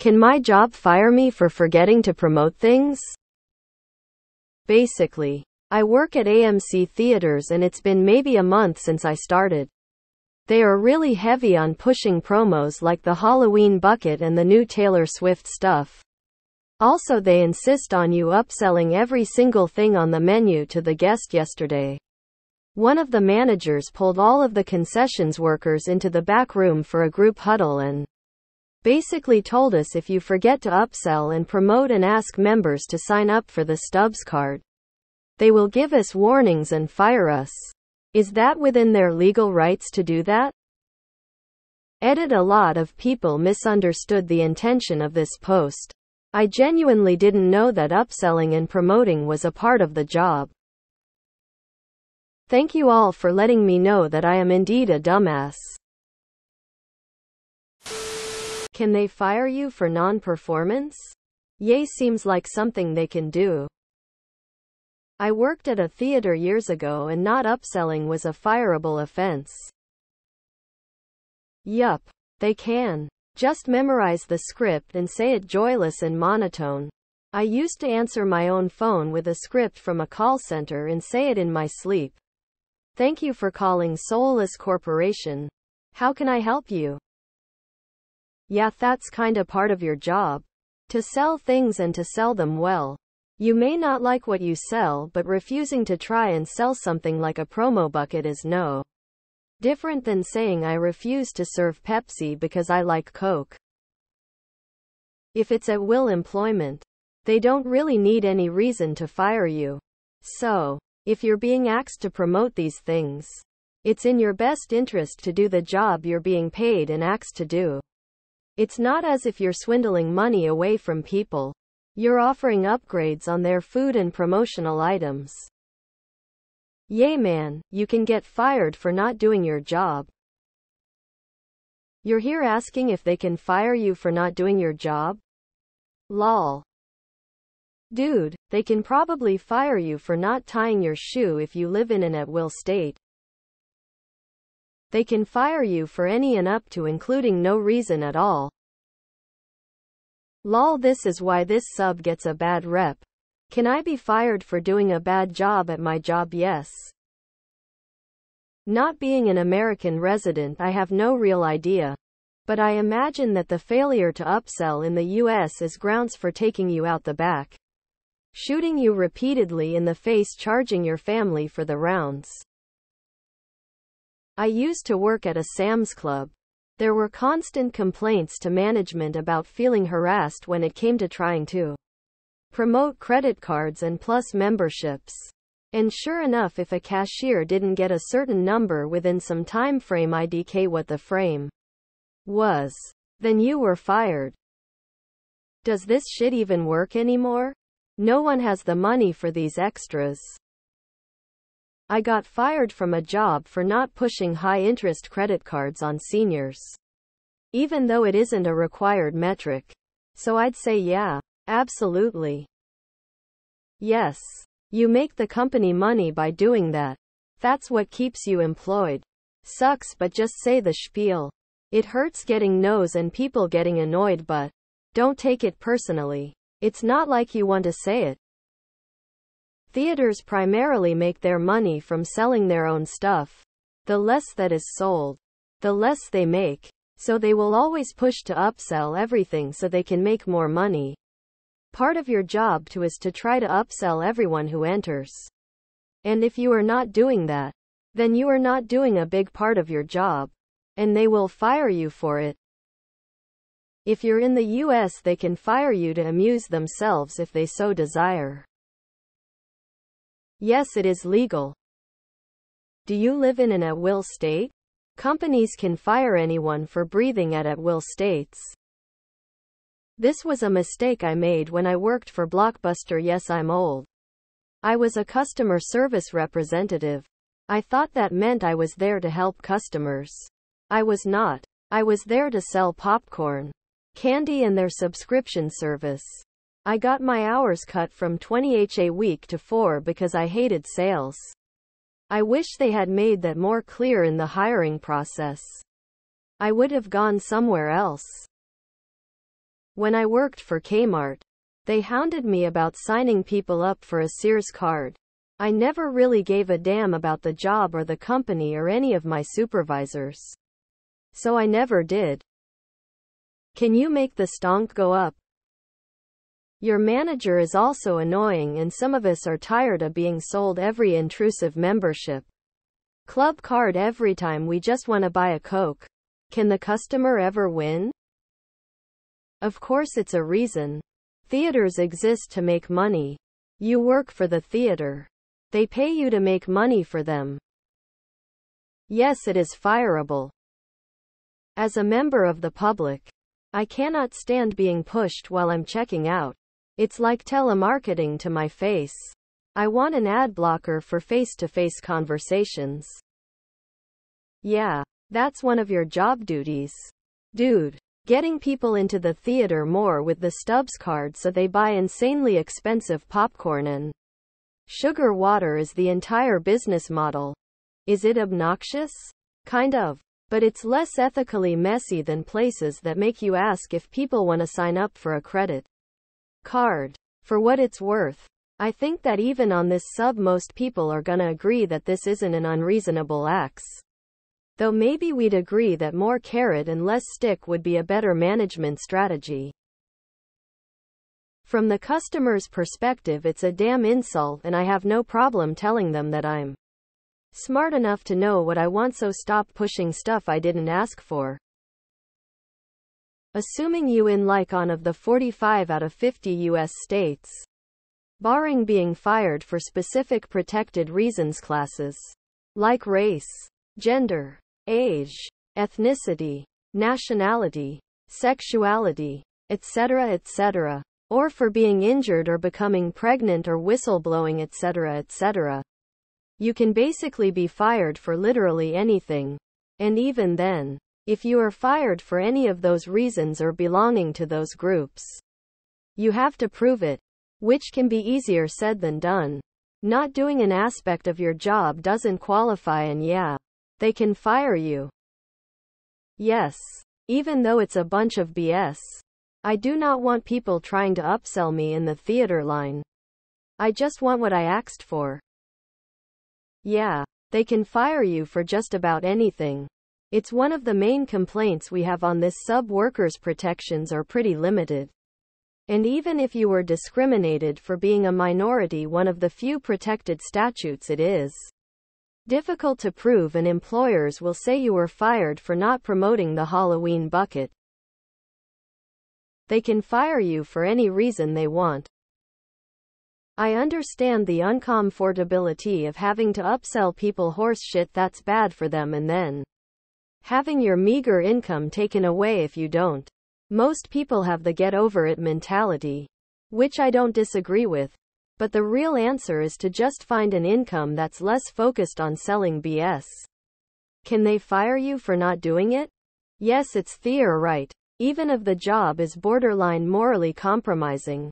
Can my job fire me for forgetting to promote things? Basically, I work at AMC Theaters and it's been maybe a month since I started. They are really heavy on pushing promos like the Halloween bucket and the new Taylor Swift stuff. Also, they insist on you upselling every single thing on the menu to the guest. Yesterday, one of the managers pulled all of the concessions workers into the back room for a group huddle and basically told us if you forget to upsell and promote and ask members to sign up for the Stubbs card, they will give us warnings and fire us. Is that within their legal rights to do that? Edit. A lot of people misunderstood the intention of this post. I genuinely didn't know that upselling and promoting was a part of the job. Thank you all for letting me know that I am indeed a dumbass. Can they fire you for non-performance? Yay, seems like something they can do. I worked at a theater years ago and not upselling was a fireable offense. Yup, they can. Just memorize the script and say it joyless and monotone. I used to answer my own phone with a script from a call center and say it in my sleep. Thank you for calling Soulless Corporation. How can I help you? Yeah, that's kinda part of your job. To sell things and to sell them well. You may not like what you sell, but refusing to try and sell something like a promo bucket is no different than saying I refuse to serve Pepsi because I like Coke. If it's at will employment, they don't really need any reason to fire you. So, if you're being asked to promote these things, it's in your best interest to do the job you're being paid and asked to do. It's not as if you're swindling money away from people. You're offering upgrades on their food and promotional items. Yay, man, you can get fired for not doing your job. You're here asking if they can fire you for not doing your job? Lol. Dude, they can probably fire you for not tying your shoe if you live in an at-will state. They can fire you for any and up to including no reason at all. Lol, this is why this sub gets a bad rep. Can I be fired for doing a bad job at my job? Yes. Not being an American resident, I have no real idea. But I imagine that the failure to upsell in the US is grounds for taking you out the back, shooting you repeatedly in the face, charging your family for the rounds. I used to work at a Sam's Club. There were constant complaints to management about feeling harassed when it came to trying to promote credit cards and plus memberships. And sure enough, if a cashier didn't get a certain number within some time frame, IDK what the frame was, then you were fired. Does this shit even work anymore? No one has the money for these extras. I got fired from a job for not pushing high-interest credit cards on seniors, even though it isn't a required metric. So I'd say yeah, absolutely. Yes. You make the company money by doing that. That's what keeps you employed. Sucks, but just say the spiel. It hurts getting no's and people getting annoyed, but don't take it personally. It's not like you want to say it. Theaters primarily make their money from selling their own stuff. The less that is sold, the less they make. So they will always push to upsell everything so they can make more money. Part of your job too is to try to upsell everyone who enters. And if you are not doing that, then you are not doing a big part of your job. And they will fire you for it. If you're in the US, they can fire you to amuse themselves if they so desire. Yes, it is legal. Do you live in an at-will state? Companies can fire anyone for breathing at at-will states. This was a mistake I made when I worked for Blockbuster. Yes, I'm old. I was a customer service representative. I thought that meant I was there to help customers. I was not. I was there to sell popcorn, candy, and their subscription service. I got my hours cut from 20 a week to 4 because I hated sales. I wish they had made that more clear in the hiring process. I would have gone somewhere else. When I worked for Kmart, they hounded me about signing people up for a Sears card. I never really gave a damn about the job or the company or any of my supervisors. So I never did. Can you make the stonk go up? Your manager is also annoying, and some of us are tired of being sold every intrusive membership club card every time we just want to buy a Coke. Can the customer ever win? Of course it's a reason. Theaters exist to make money. You work for the theater. They pay you to make money for them. Yes, it is fireable. As a member of the public, I cannot stand being pushed while I'm checking out. It's like telemarketing to my face. I want an ad blocker for face-to-face conversations. Yeah, that's one of your job duties. Dude, getting people into the theater more with the Stubbs card so they buy insanely expensive popcorn and sugar water is the entire business model. Is it obnoxious? Kind of. But it's less ethically messy than places that make you ask if people want to sign up for a credit card. For what it's worth, I think that even on this sub most people are gonna agree that this isn't an unreasonable ax. Though maybe we'd agree that more carrot and less stick would be a better management strategy. From the customer's perspective, it's a damn insult, and I have no problem telling them that I'm smart enough to know what I want, so stop pushing stuff I didn't ask for. Assuming you in like one of the 45 out of 50 U.S. states, barring being fired for specific protected reasons classes, like race, gender, age, ethnicity, nationality, sexuality, etc., or for being injured or becoming pregnant or whistleblowing, etc., you can basically be fired for literally anything. And even then, if you are fired for any of those reasons or belonging to those groups, you have to prove it, which can be easier said than done. Not doing an aspect of your job doesn't qualify, and yeah, they can fire you. Yes, even though it's a bunch of BS. I do not want people trying to upsell me in the theater line. I just want what I asked for. Yeah, they can fire you for just about anything. It's one of the main complaints we have on this sub. Workers' protections are pretty limited. And even if you were discriminated for being a minority, one of the few protected statutes, it is difficult to prove, and employers will say you were fired for not promoting the Halloween bucket. They can fire you for any reason they want. I understand the uncomfortability of having to upsell people horse shit that's bad for them, and then having your meager income taken away if you don't. Most people have the get over it mentality, which I don't disagree with. But the real answer is to just find an income that's less focused on selling BS. Can they fire you for not doing it? Yes, it's their right, even if the job is borderline morally compromising.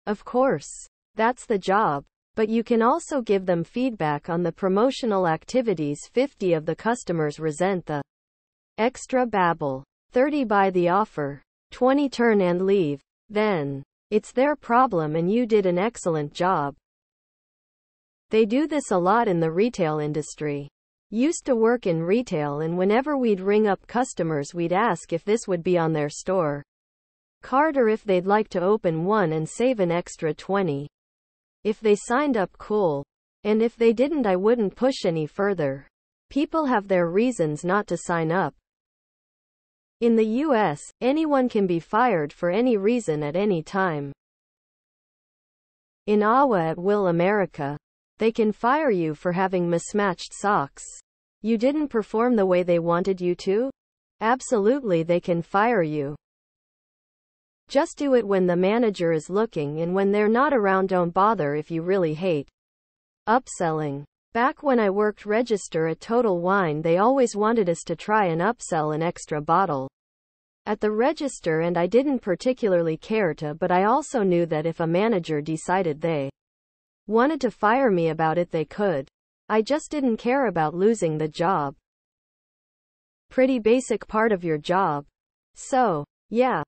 Of course, that's the job. But you can also give them feedback on the promotional activities. 50 of the customers resent the extra babble. 30 buy the offer. 20 turn and leave. Then, it's their problem and you did an excellent job. They do this a lot in the retail industry. Used to work in retail, and whenever we'd ring up customers, we'd ask if this would be on their store card or if they'd like to open one and save an extra 20. If they signed up, cool. And if they didn't, I wouldn't push any further. People have their reasons not to sign up. In the US, anyone can be fired for any reason at any time. In AITA at will America, they can fire you for having mismatched socks. You didn't perform the way they wanted you to? Absolutely, they can fire you. Just do it when the manager is looking, and when they're not around, don't bother if you really hate upselling. Back when I worked register at Total Wine, they always wanted us to try and upsell an extra bottle at the register, and I didn't particularly care to, but I also knew that if a manager decided they wanted to fire me about it, they could. I just didn't care about losing the job. Pretty basic part of your job. So, yeah,